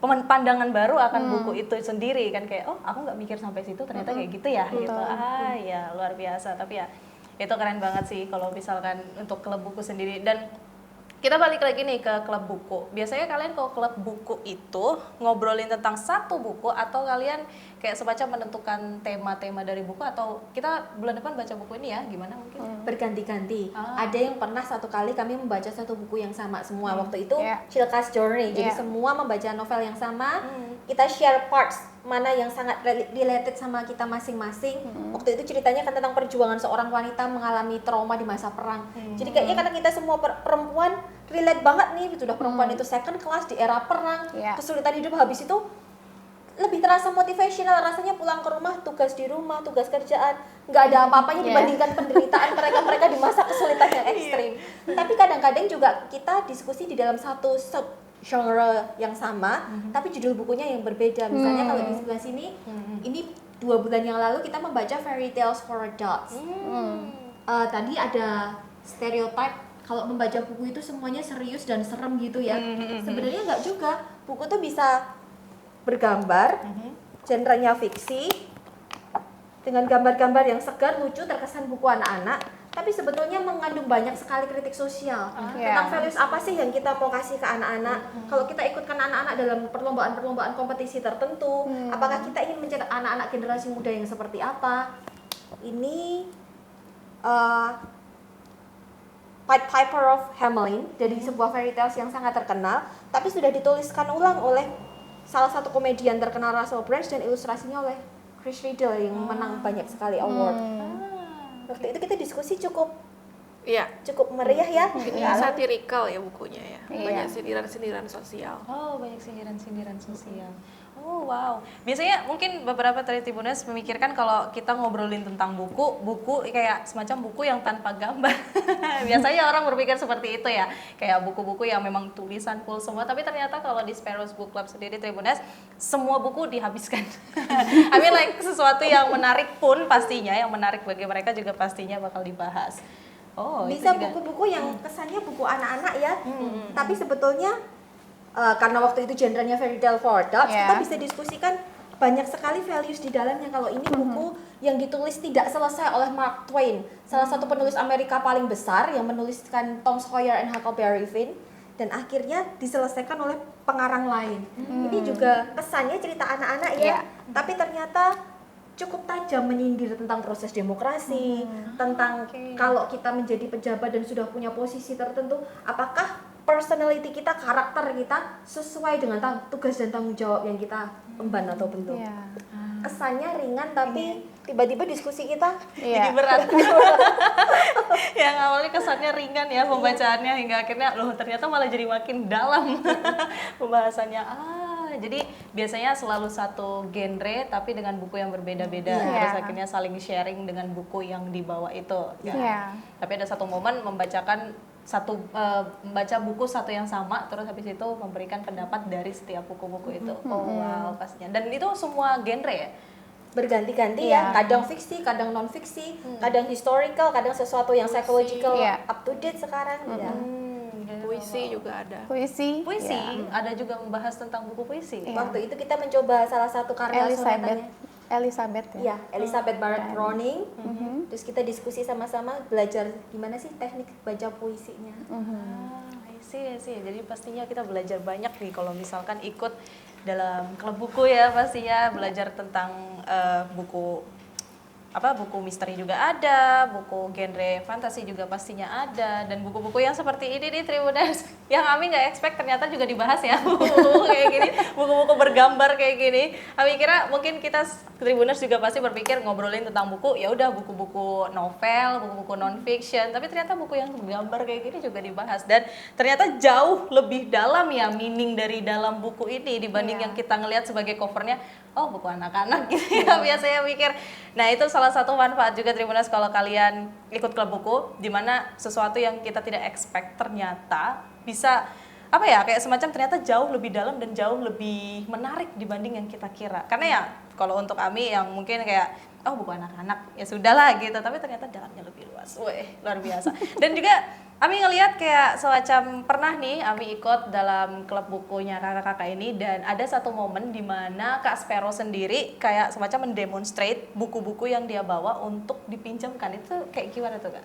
pandangan baru akan buku itu sendiri kan, kayak oh aku nggak mikir sampai situ ternyata kayak gitu ya gitu. Ya luar biasa. Tapi ya itu keren banget sih kalau misalkan untuk klub buku sendiri. Dan kita balik lagi nih ke klub buku. Biasanya kalian kalau klub buku itu ngobrolin tentang satu buku, atau kalian kayak semacam menentukan tema-tema dari buku, atau kita bulan depan baca buku ini ya, gimana mungkin? berganti-ganti. Ada yang pernah satu kali kami membaca satu buku yang sama semua. Waktu itu Yeah. Chilkas Journey. Jadi semua membaca novel yang sama. Kita share parts mana yang sangat related sama kita masing-masing. Waktu itu ceritanya kan tentang perjuangan seorang wanita mengalami trauma di masa perang. Jadi kayaknya karena kita semua perempuan relate banget nih, sudah perempuan itu second class di era perang, kesulitan hidup, habis itu lebih terasa motivational, rasanya pulang ke rumah, tugas di rumah, tugas kerjaan, nggak ada apa-apanya dibandingkan penderitaan mereka di masa kesulitan yang ekstrim. Tapi kadang-kadang juga kita diskusi di dalam satu genre yang sama, tapi judul bukunya yang berbeda. Misalnya kalau di sebelah sini, ini 2 bulan yang lalu kita membaca Fairy Tales for Adults. Tadi ada stereotype kalau membaca buku itu semuanya serius dan serem gitu ya. Sebenarnya nggak juga. Buku tuh bisa bergambar, genrenya fiksi, dengan gambar-gambar yang segar, lucu, terkesan buku anak-anak, tapi sebetulnya mengandung banyak sekali kritik sosial tentang values apa sih yang kita mau kasih ke anak-anak. Kalau kita ikutkan anak-anak dalam perlombaan-perlombaan kompetisi tertentu, apakah kita ingin mencetak anak-anak generasi muda yang seperti apa? Ini Pied Piper of Hamelin, dari sebuah fairy tales yang sangat terkenal, tapi sudah dituliskan ulang oleh salah satu komedian terkenal, Russell Branch, dan ilustrasinya oleh Chris Riddle yang menang banyak sekali award. Waktu itu kita diskusi cukup meriah ya. Satirikal ya bukunya ya. Banyak sindiran-sindiran sosial. Oh, banyak sindiran-sindiran sosial. Oh, wow. Biasanya mungkin beberapa Tribuners memikirkan kalau kita ngobrolin tentang buku kayak semacam buku yang tanpa gambar. Biasanya orang berpikir seperti itu ya. Kayak buku-buku yang memang tulisan full semua, tapi ternyata kalau di Sparrows Book Club sendiri Tribuners, semua buku dihabiskan. I mean like sesuatu yang menarik pun pastinya, yang menarik bagi mereka juga pastinya bakal dibahas. Oh, bisa buku-buku yang kesannya buku anak-anak ya, tapi sebetulnya karena waktu itu genrenya fairy tale for adults, kita bisa diskusikan banyak sekali values di dalamnya. Kalau ini buku yang ditulis tidak selesai oleh Mark Twain, salah satu penulis Amerika paling besar yang menuliskan Tom Sawyer and Huckleberry Finn, dan akhirnya diselesaikan oleh pengarang lain. Ini juga kesannya cerita anak-anak ya, tapi ternyata cukup tajam menyindir tentang proses demokrasi, tentang kalau kita menjadi pejabat dan sudah punya posisi tertentu, apakah personality kita, karakter kita sesuai dengan tugas dan tanggung jawab yang kita emban atau bentuk. kesannya ringan tapi tiba-tiba diskusi kita Jadi berat. Yang awalnya kesannya ringan ya pembacaannya hingga akhirnya loh ternyata malah jadi makin dalam pembahasannya. Jadi biasanya selalu satu genre tapi dengan buku yang berbeda-beda. Terus akhirnya saling sharing dengan buku yang dibawa itu. Iya. Tapi ada satu momen membaca buku satu yang sama, terus habis itu memberikan pendapat dari setiap buku-buku itu. Oh wow, pastinya. Dan itu semua genre ya? berganti-ganti ya, kadang fiksi, kadang non fiksi, kadang historical, kadang sesuatu yang psychological, up to date sekarang. Puisi juga ada. Puisi. Ada juga membahas tentang buku puisi. Waktu itu kita mencoba salah satu karya Elizabeth ya. Iya, Elizabeth Barrett Browning. Terus kita diskusi sama-sama belajar gimana sih teknik baca puisinya. Sih. Jadi pastinya kita belajar banyak nih kalau misalkan ikut dalam klub buku ya, pastinya belajar tentang buku misteri juga ada, buku genre fantasi juga pastinya ada, dan buku-buku yang seperti ini nih Tribuners yang Ami nggak expect ternyata juga dibahas ya, buku-buku kayak gini, buku-buku bergambar kayak gini. Ami kira mungkin kita Tribuners juga pasti berpikir ngobrolin tentang buku, ya udah buku-buku novel, buku-buku non fiction, tapi ternyata buku yang bergambar kayak gini juga dibahas, dan ternyata jauh lebih dalam ya meaning dari dalam buku ini dibanding yang kita ngelihat sebagai covernya. Oh, buku anak-anak gitu ya biasanya mikir. Nah, itu salah satu manfaat juga Tribuners kalau kalian ikut klub buku, di mana sesuatu yang kita tidak expect ternyata bisa kayak semacam ternyata jauh lebih dalam dan jauh lebih menarik dibanding yang kita kira. Karena ya kalau untuk Ami yang mungkin kayak buku anak-anak ya sudahlah gitu, tapi ternyata dalamnya lebih luas. Luar biasa. Dan juga Ami ngelihat kayak semacam pernah nih Ami ikut dalam klub bukunya kakak-kakak ini, dan ada satu momen di mana Kak Sparrow sendiri kayak semacam mendemonstrate buku-buku yang dia bawa untuk dipinjamkan. Itu kayak gimana tuh Kak?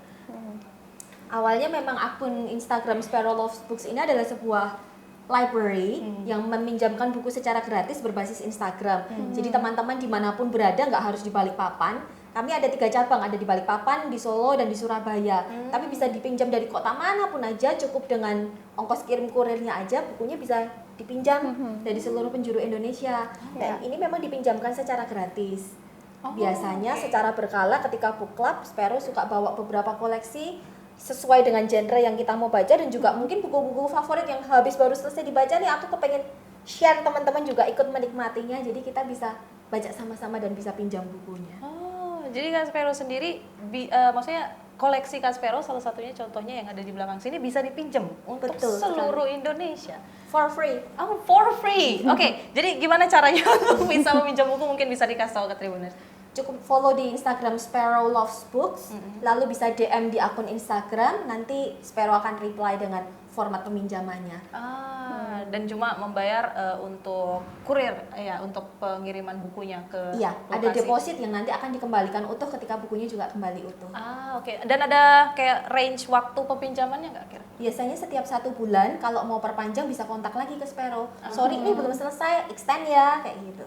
Awalnya memang akun Instagram Sparrow Loves Books ini adalah sebuah library yang meminjamkan buku secara gratis berbasis Instagram. Jadi teman-teman dimanapun berada, nggak harus di Balikpapan. Kami ada 3 cabang, ada di Balikpapan, di Solo, dan di Surabaya. Tapi bisa dipinjam dari kota manapun aja, cukup dengan ongkos kirim kurirnya aja, bukunya bisa dipinjam dari seluruh penjuru Indonesia. Dan ini memang dipinjamkan secara gratis. Biasanya secara berkala ketika book club, Sparrow suka bawa beberapa koleksi sesuai dengan genre yang kita mau baca, dan juga mungkin buku-buku favorit yang habis baru selesai dibaca nih, aku kepengen share teman-teman juga ikut menikmatinya, jadi kita bisa baca sama-sama dan bisa pinjam bukunya. Jadi Kak Sparrow sendiri, maksudnya koleksi Kak Sparrow salah satunya contohnya yang ada di belakang sini bisa dipinjam untuk seluruh Indonesia. For free. Oh, for free. Oke, jadi gimana caranya untuk bisa meminjam buku, mungkin bisa dikasih tahu ke Tribuners? Cukup follow di Instagram Sparrow Loves Books, lalu bisa DM di akun Instagram, nanti Sparrow akan reply dengan format peminjamannya. Dan cuma membayar untuk kurir ya, untuk pengiriman bukunya ke lokasi. Ada deposit yang nanti akan dikembalikan utuh ketika bukunya juga kembali utuh. Oke. Dan ada kayak range waktu peminjamannya nggak kira? Biasanya setiap 1 bulan, kalau mau perpanjang bisa kontak lagi ke Sparrow. Sorry, ini belum selesai, extend ya, kayak gitu.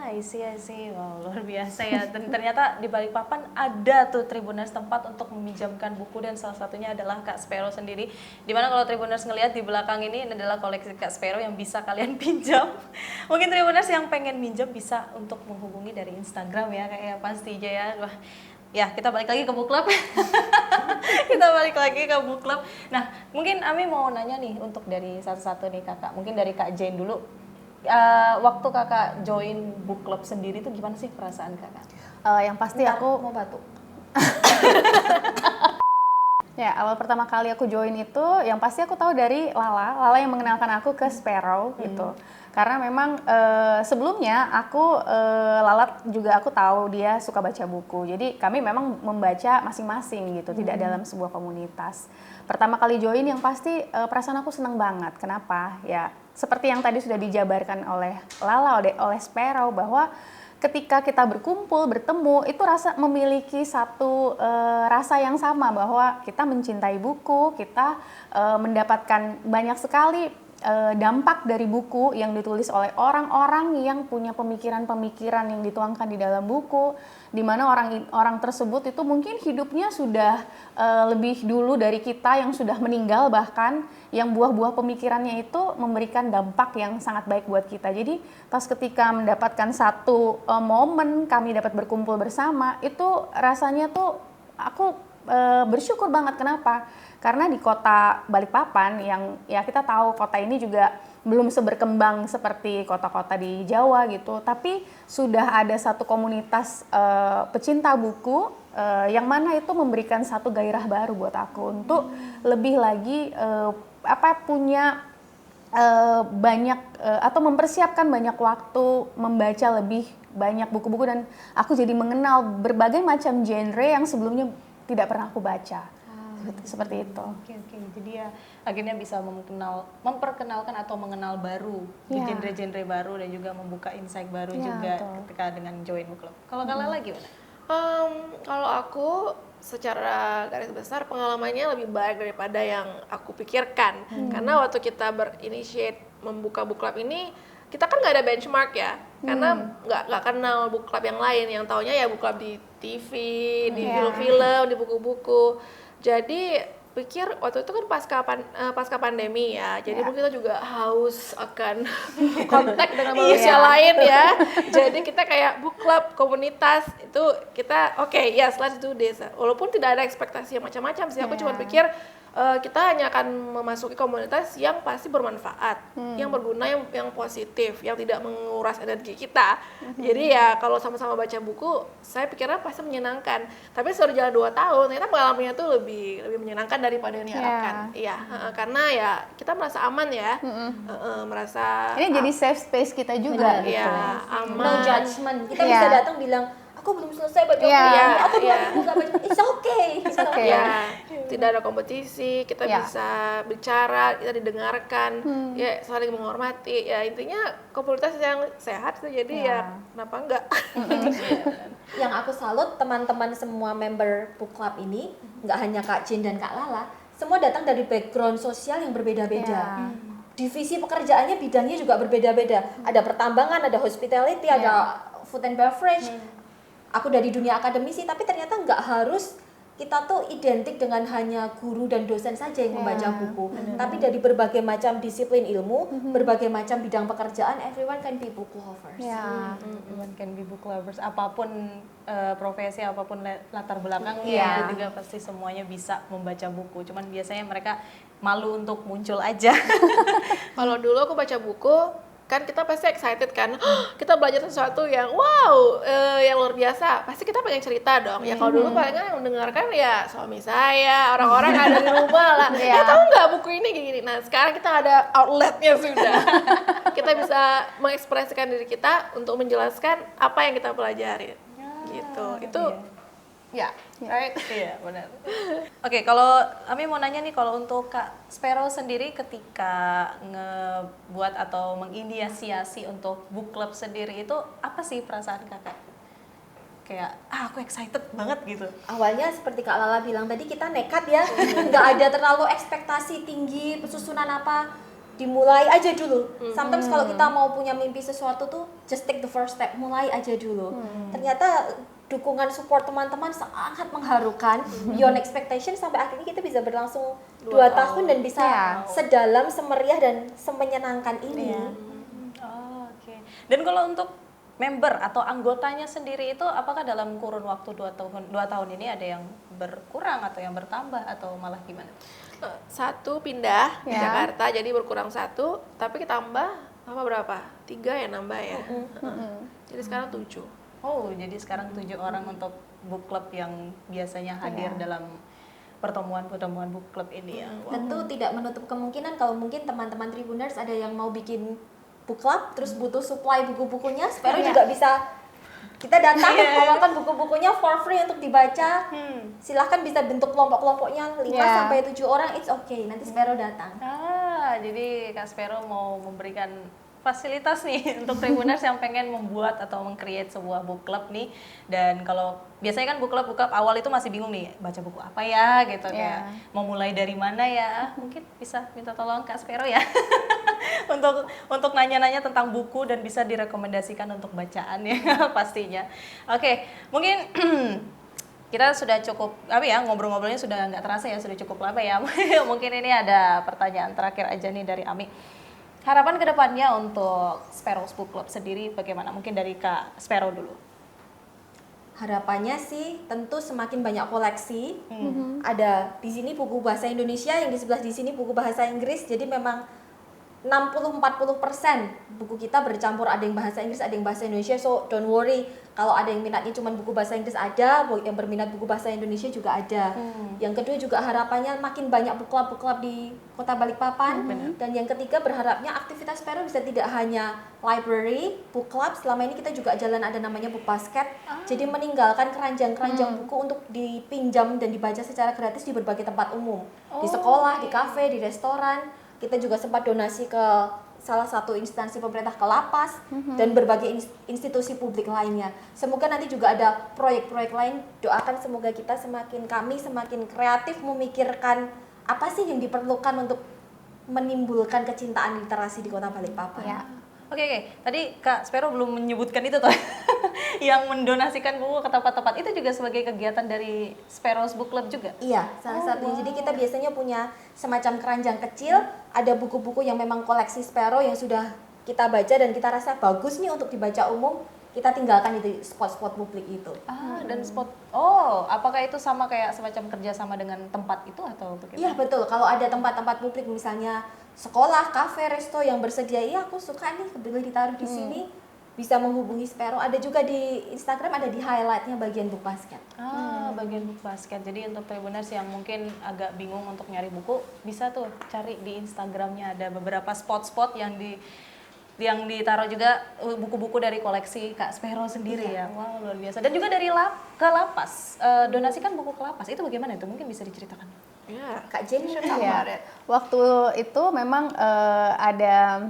I see. Wow, luar biasa ya. Dan ternyata di Balikpapan ada tuh Tribuners tempat untuk meminjamkan buku, dan salah satunya adalah Kak Sparrow sendiri. Dimana kalau Tribuners ngelihat di belakang ini adalah koleksi Kak Sparrow yang bisa kalian pinjam. Mungkin Tribuners yang pengen minjam bisa untuk menghubungi dari Instagram ya, kayak pastinya ya. Wah, ya kita balik lagi ke book club. Nah, mungkin Ami mau nanya nih untuk dari satu-satu nih kakak. Mungkin dari Kak Jane dulu. Waktu kakak join book club sendiri tuh gimana sih perasaan kakak? Yang pasti aku mau batuk. Ya, awal pertama kali aku join itu, yang pasti aku tahu dari Lala yang mengenalkan aku ke Sparrow gitu. Karena memang sebelumnya aku Lala juga aku tahu dia suka baca buku. Jadi kami memang membaca masing-masing gitu, tidak dalam sebuah komunitas. Pertama kali join yang pasti perasaan aku senang banget. Kenapa? Ya, seperti yang tadi sudah dijabarkan oleh Lala, oleh Sparrow, bahwa ketika kita berkumpul, bertemu, itu memiliki satu rasa yang sama, bahwa kita mencintai buku, kita mendapatkan banyak sekali dampak dari buku yang ditulis oleh orang-orang yang punya pemikiran-pemikiran yang dituangkan di dalam buku, di mana orang tersebut itu mungkin hidupnya sudah lebih dulu dari kita yang sudah meninggal, bahkan yang buah-buah pemikirannya itu memberikan dampak yang sangat baik buat kita. Jadi pas ketika mendapatkan satu momen kami dapat berkumpul bersama, itu rasanya tuh aku bersyukur banget. Kenapa? Karena di kota Balikpapan yang ya kita tahu kota ini juga belum seberkembang seperti kota-kota di Jawa gitu, tapi sudah ada satu komunitas pecinta buku yang mana itu memberikan satu gairah baru buat aku untuk lebih lagi punya banyak atau mempersiapkan banyak waktu membaca lebih banyak buku-buku, dan aku jadi mengenal berbagai macam genre yang sebelumnya tidak pernah aku baca. Seperti itu. Oke. Jadi ya akhirnya bisa memperkenalkan atau mengenal baru di genre-genre baru, dan juga membuka insight baru juga betul. ketika dengan join book club. Kalau kalian lagi gimana? Kalau aku secara garis besar pengalamannya lebih baik daripada yang aku pikirkan. Karena waktu kita berinitiate membuka book club ini, kita kan nggak ada benchmark ya, karena nggak kenal book club yang lain, yang taunya ya book club di TV, di film-film, di buku-buku. Jadi pikir waktu itu kan pasca pandemi ya, jadi mungkin kita juga haus akan kontak dengan manusia lain ya. Jadi kita kayak book club komunitas itu kita let's do this. Walaupun tidak ada ekspektasi yang macam-macam sih, aku cuma pikir kita hanya akan memasuki komunitas yang pasti bermanfaat, yang berguna, yang positif, yang tidak menguras energi kita. Jadi ya kalau sama-sama baca buku, saya pikirnya pasti menyenangkan. Tapi sudah jalan 2 tahun, ternyata pengalamannya tuh lebih menyenangkan daripada yang diharapkan. Iya, karena ya kita merasa aman ya, merasa Ini jadi safe space kita juga. ya aman. No judgment. Kita bisa datang bilang, aku belum selesai baca buku, aku 2 minggu gak baca. It's okay. Ya, tidak ada kompetisi, kita bisa bicara, kita didengarkan, ya saling menghormati. Ya intinya komunitas yang sehat, jadi ya kenapa enggak? Yang aku salut teman-teman semua member book club ini, nggak hanya Kak Jin dan Kak Lala, semua datang dari background sosial yang berbeda-beda. Divisi pekerjaannya bidangnya juga berbeda-beda. Ada pertambangan, ada hospitality, ada food and beverage. Aku dari dunia akademisi, tapi ternyata nggak harus kita tuh identik dengan hanya guru dan dosen saja yang membaca buku. Tapi dari berbagai macam disiplin ilmu, berbagai macam bidang pekerjaan, everyone can be book lovers. Everyone can be book lovers. Apapun profesi, apapun latar belakangnya, itu juga pasti semuanya bisa membaca buku. Cuman biasanya mereka malu untuk muncul aja. Kalau dulu aku baca buku, kan kita pasti excited kan, kita belajar sesuatu yang yang luar biasa, pasti kita pengen cerita dong. Ya kalau dulu palingan yang mendengarkan ya suami saya, orang-orang ada di rumah lah. Tahu nggak buku ini gini. Nah sekarang kita ada outletnya sudah, kita bisa mengekspresikan diri kita untuk menjelaskan apa yang kita pelajari, gitu. Itu right? Iya, benar. Oke, kalau Ami mau nanya nih, kalau untuk Kak Sparrow sendiri ketika ngebuat atau menginisiasi untuk book club sendiri itu apa sih perasaan Kakak? Kayak, aku excited banget gitu. Awalnya seperti Kak Lala bilang tadi, kita nekat ya, nggak ada terlalu ekspektasi tinggi, susunan apa, dimulai aja dulu. Sometimes kalau kita mau punya mimpi sesuatu tuh, just take the first step, mulai aja dulu. Ternyata dukungan support teman-teman sangat mengharukan, beyond expectation, sampai akhirnya kita bisa berlangsung 2 tahun dan bisa sedalam, semeriah dan semenyenangkan ini. Oke. Dan kalau untuk member atau anggotanya sendiri itu apakah dalam kurun waktu 2 tahun ini ada yang berkurang atau yang bertambah atau malah gimana? 1 pindah ke Jakarta, jadi berkurang 1, tapi tambah berapa? 3 ya nambah ya. Jadi sekarang 7. Oh, jadi sekarang 7 orang untuk book club yang biasanya hadir dalam pertemuan-pertemuan book club ini ya. Tentu tidak menutup kemungkinan kalau mungkin teman-teman Tribuners ada yang mau bikin book club, terus butuh supply buku-bukunya, Sparrow juga bisa. Kita datang, bawakan buku-bukunya for free untuk dibaca. Silahkan bisa bentuk kelompok-kelompoknya 5 sampai 7 orang, it's okay. Nanti Sparrow datang. Jadi Kak Sparrow mau memberikan fasilitas nih untuk Tribuners yang pengen membuat atau meng-create sebuah book club nih. Dan kalau biasanya kan book club awal itu masih bingung nih, baca buku apa ya gitu, kayak mau mulai dari mana ya. Mungkin bisa minta tolong Kak Spero ya untuk nanya-nanya tentang buku dan bisa direkomendasikan untuk bacaan ya pastinya. Oke, mungkin kita sudah cukup ngobrol-ngobrolnya sudah nggak terasa ya, sudah cukup lama ya. Mungkin ini ada pertanyaan terakhir aja nih dari Ami. Harapan kedepannya untuk Sparrows Book Club sendiri bagaimana? Mungkin dari Kak Spero dulu. Harapannya sih tentu semakin banyak koleksi. Ada di sini buku bahasa Indonesia, yang di sebelah di sini buku bahasa Inggris. Jadi memang 60-40% buku kita bercampur, ada yang bahasa Inggris, ada yang bahasa Indonesia. So don't worry, kalau ada yang minatnya cuma buku bahasa Inggris ada, yang berminat buku bahasa Indonesia juga ada. Yang kedua juga harapannya makin banyak book club di Kota Balikpapan. Dan yang ketiga berharapnya aktivitas Spero bisa tidak hanya library, book club. Selama ini kita juga jalan ada namanya book basket. Jadi meninggalkan keranjang-keranjang buku untuk dipinjam dan dibaca secara gratis di berbagai tempat umum. Di sekolah, di kafe, di restoran. Kita juga sempat donasi ke salah satu instansi pemerintah, ke lapas, dan berbagai institusi publik lainnya. Semoga nanti juga ada proyek-proyek lain. Doakan semoga kami semakin kreatif memikirkan apa sih yang diperlukan untuk menimbulkan kecintaan literasi di Kota Balikpapan. Ya. Oke. Tadi Kak Spero belum menyebutkan itu tuh. Yang mendonasikan buku ke tempat-tempat itu juga sebagai kegiatan dari Sparrows Book Club juga? Iya, salah satunya. Jadi kita biasanya punya semacam keranjang kecil, ada buku-buku yang memang koleksi Sparrow yang sudah kita baca dan kita rasa bagus nih untuk dibaca umum, kita tinggalkan di spot-spot publik itu. Dan apakah itu sama kayak semacam kerjasama dengan tempat itu atau bagaimana? Iya betul, kalau ada tempat-tempat publik misalnya sekolah, kafe, resto yang bersedia, iya aku suka nih boleh ditaruh di sini, bisa menghubungi Spero. Ada juga di Instagram, ada di highlightnya bagian book basket. Bagian book basket. Jadi untuk Tribuners yang mungkin agak bingung untuk nyari buku, bisa tuh cari di Instagramnya, ada beberapa spot-spot yang ditaruh juga buku-buku dari koleksi Kak Spero sendiri ya. Wow, luar biasa. Dan juga dari ke lapas, donasikan buku ke lapas, itu bagaimana itu? Mungkin bisa diceritakan. Kak Jen, Waktu itu memang ada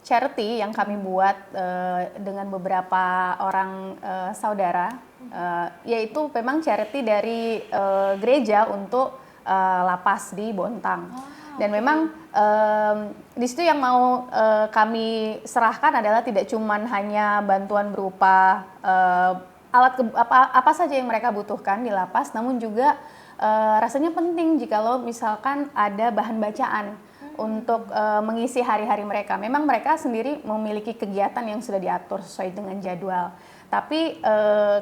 charity yang kami buat dengan beberapa orang saudara, yaitu memang charity dari gereja untuk lapas di Bontang. Dan memang di situ yang mau kami serahkan adalah tidak cuman hanya bantuan berupa apa saja yang mereka butuhkan di lapas, namun juga rasanya penting jikalau misalkan ada bahan bacaan untuk mengisi hari-hari mereka. Memang mereka sendiri memiliki kegiatan yang sudah diatur sesuai dengan jadwal. Tapi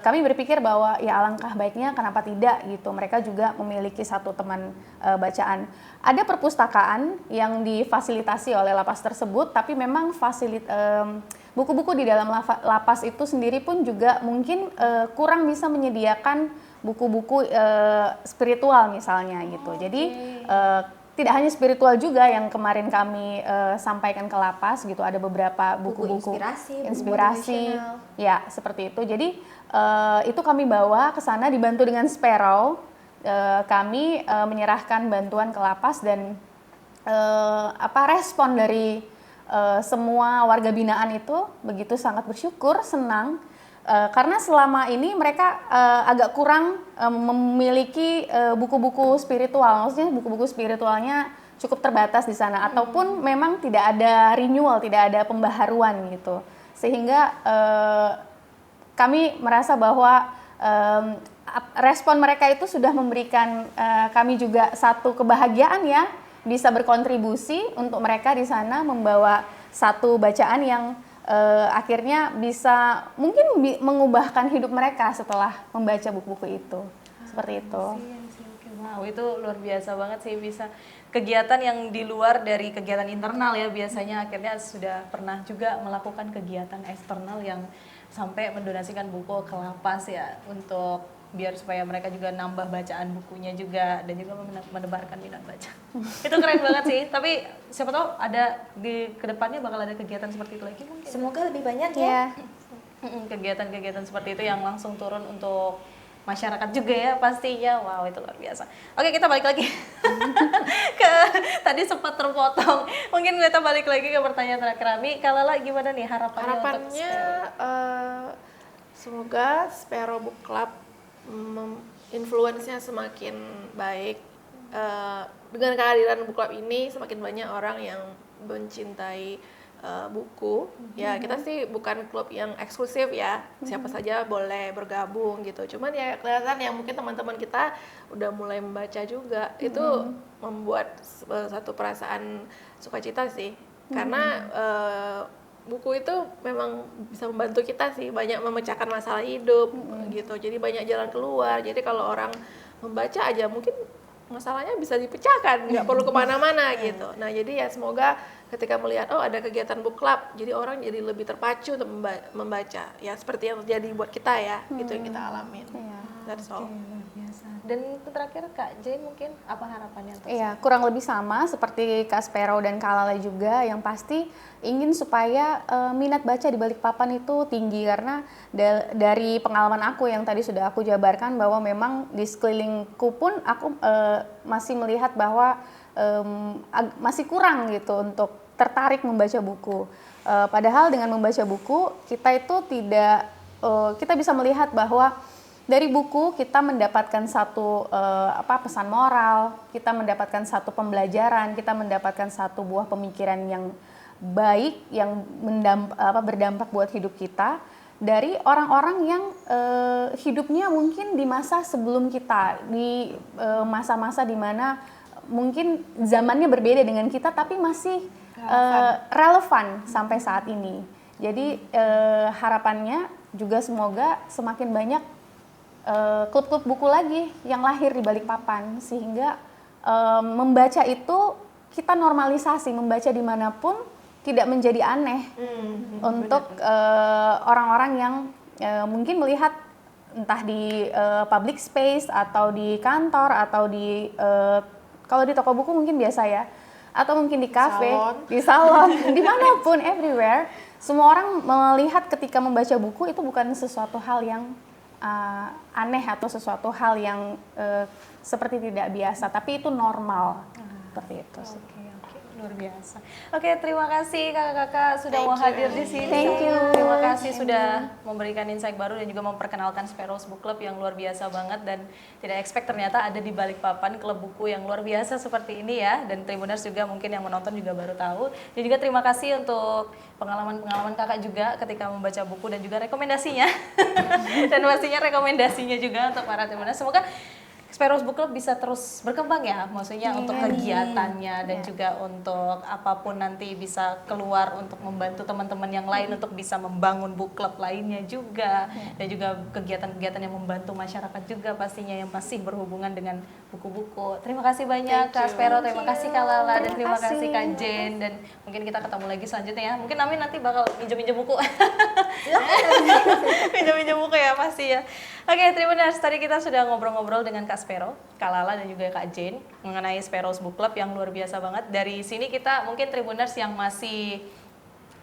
kami berpikir bahwa ya alangkah baiknya kenapa tidak gitu. Mereka juga memiliki satu teman bacaan. Ada perpustakaan yang difasilitasi oleh lapas tersebut, tapi memang buku-buku di dalam lapas itu sendiri pun juga mungkin kurang bisa menyediakan buku-buku spiritual misalnya gitu. Jadi tidak hanya spiritual juga yang kemarin kami sampaikan ke lapas gitu, ada beberapa buku-buku inspirasi ya seperti itu. Jadi itu kami bawa ke sana dibantu dengan Spero. Kami menyerahkan bantuan ke lapas dan respon dari semua warga binaan itu begitu sangat bersyukur, senang. Karena selama ini mereka agak kurang memiliki buku-buku spiritual, maksudnya buku-buku spiritualnya cukup terbatas di sana, ataupun memang tidak ada renewal, tidak ada pembaharuan gitu, sehingga kami merasa bahwa respon mereka itu sudah memberikan kami juga satu kebahagiaan ya, bisa berkontribusi untuk mereka di sana membawa satu bacaan yang akhirnya bisa mungkin mengubahkan hidup mereka setelah membaca buku-buku itu. Seperti itu. Wow, itu luar biasa banget sih, bisa kegiatan yang di luar dari kegiatan internal ya, biasanya akhirnya sudah pernah juga melakukan kegiatan eksternal yang sampai mendonasikan buku ke lapas ya, untuk biar supaya mereka juga nambah bacaan bukunya juga dan juga menebarkan minat baca. Itu keren banget sih. Tapi siapa tahu ada di kedepannya bakal ada kegiatan seperti itu lagi mungkin. Semoga lebih banyak ya. Kegiatan-kegiatan seperti itu yang langsung turun untuk masyarakat juga ya pastinya. Wow, itu luar biasa. Oke, kita balik lagi ke Tadi sempat terpotong. Mungkin kita balik lagi ke pertanyaan terakhir Ami. Kalala gimana nih harapannya untuk Harapannya semoga Sparrow Book Club influence-nya semakin baik. Dengan kehadiran book club ini semakin banyak orang yang mencintai buku. Ya kita sih bukan klub yang eksklusif ya, siapa saja boleh bergabung gitu. Cuman ya kelihatan yang mungkin teman-teman kita udah mulai membaca juga, itu membuat satu perasaan sukacita sih. Karena buku itu memang bisa membantu kita sih, banyak memecahkan masalah hidup gitu. Jadi banyak jalan keluar. Jadi kalau orang membaca aja mungkin masalahnya bisa dipecahkan, nggak perlu kemana-mana gitu. Nah jadi ya semoga ketika melihat ada kegiatan book club, jadi orang jadi lebih terpacu untuk membaca. Ya seperti yang terjadi buat kita ya, itu yang kita alamin. That's all. Dan terakhir Kak Jane mungkin apa harapannya untuk Iya, kurang lebih sama seperti Kak Sparrow dan Kak Lala juga, yang pasti ingin supaya minat baca di Balikpapan itu tinggi, karena dari pengalaman aku yang tadi sudah aku jabarkan bahwa memang di sekelilingku pun aku masih melihat bahwa masih kurang gitu untuk tertarik membaca buku. Padahal dengan membaca buku kita itu tidak kita bisa melihat bahwa dari buku kita mendapatkan satu pesan moral, kita mendapatkan satu pembelajaran, kita mendapatkan satu buah pemikiran yang baik yang berdampak buat hidup kita dari orang-orang yang hidupnya mungkin di masa sebelum kita, di masa-masa di mana mungkin zamannya berbeda dengan kita tapi masih relevan sampai saat ini. Jadi harapannya juga semoga semakin banyak klub-klub buku lagi yang lahir di Balikpapan, sehingga membaca itu kita normalisasi, membaca dimanapun tidak menjadi aneh untuk orang-orang yang mungkin melihat entah di public space atau di kantor atau di kalau di toko buku mungkin biasa ya, atau mungkin di kafe, di salon, dimanapun, everywhere. Semua orang melihat ketika membaca buku itu bukan sesuatu hal yang aneh atau sesuatu hal yang seperti tidak biasa, tapi itu normal. Seperti itu sih. Oke, luar biasa. Oke, terima kasih kakak-kakak sudah mau hadir di sini. Thank you. Terima kasih sudah memberikan insight baru dan juga memperkenalkan Sparrows Book Club yang luar biasa banget, dan tidak expect ternyata ada di Balikpapan klub buku yang luar biasa seperti ini ya. Dan Tribuners juga mungkin yang menonton juga baru tahu. Dan juga terima kasih untuk pengalaman-pengalaman kakak juga ketika membaca buku dan juga rekomendasinya. Dan pastinya rekomendasinya juga untuk para Tribuners. Semoga Sparrows Book Club bisa terus berkembang ya, maksudnya untuk kegiatannya dan juga untuk apapun nanti bisa keluar untuk membantu teman-teman yang lain untuk bisa membangun book club lainnya juga, dan juga kegiatan-kegiatan yang membantu masyarakat juga pastinya yang masih berhubungan dengan buku-buku. Terima kasih banyak Kak Sparrow, terima kasih Kak Lala, dan terima kasih Kak Jane, dan mungkin kita ketemu lagi selanjutnya ya. Mungkin Amin nanti bakal minjem-minjem buku. Minjem-minjem buku ya pasti ya. Oke, Tribuners, tadi kita sudah ngobrol-ngobrol dengan Kak Sparrow, Kak Lala, dan juga Kak Jane mengenai Sparrows Book Club yang luar biasa banget. Dari sini kita mungkin Tribuners yang masih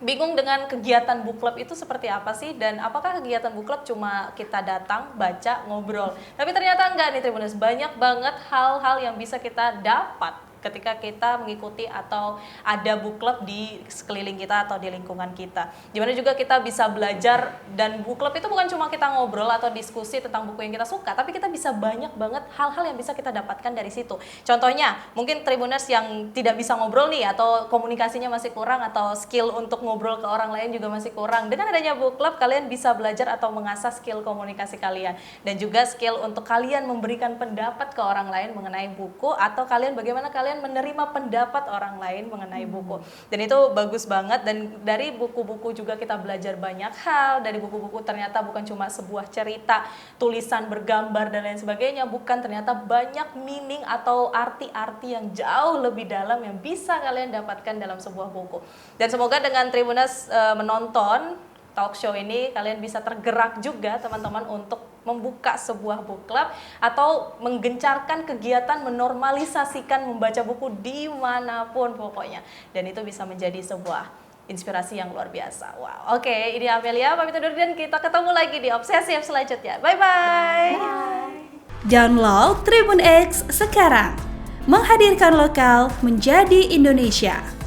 bingung dengan kegiatan book club itu seperti apa sih, dan apakah kegiatan book club cuma kita datang, baca, ngobrol. Tapi ternyata enggak nih Tribuners, banyak banget hal-hal yang bisa kita dapat ketika kita mengikuti atau ada book club di sekeliling kita atau di lingkungan kita. Dimana juga kita bisa belajar, dan book club itu bukan cuma kita ngobrol atau diskusi tentang buku yang kita suka, tapi kita bisa banyak banget hal-hal yang bisa kita dapatkan dari situ. Contohnya, mungkin Tribuners yang tidak bisa ngobrol nih, atau komunikasinya masih kurang, atau skill untuk ngobrol ke orang lain juga masih kurang. Dengan adanya book club, kalian bisa belajar atau mengasah skill komunikasi kalian, dan juga skill untuk kalian memberikan pendapat ke orang lain mengenai buku, atau kalian bagaimana kalian menerima pendapat orang lain mengenai buku. Dan itu bagus banget, dan dari buku-buku juga kita belajar banyak hal. Dari buku-buku ternyata bukan cuma sebuah cerita, tulisan bergambar dan lain sebagainya, bukan, ternyata banyak meaning atau arti-arti yang jauh lebih dalam yang bisa kalian dapatkan dalam sebuah buku. Dan semoga dengan Tribuners menonton talk show ini, kalian bisa tergerak juga teman-teman untuk membuka sebuah book club atau menggencarkan kegiatan menormalisasikan membaca buku dimanapun pokoknya, dan itu bisa menjadi sebuah inspirasi yang luar biasa. Wow, oke, ini Amelia pamit undur, dan kita ketemu lagi di Obsesif selanjutnya. Bye-bye. Download Tribun X sekarang, menghadirkan lokal menjadi Indonesia.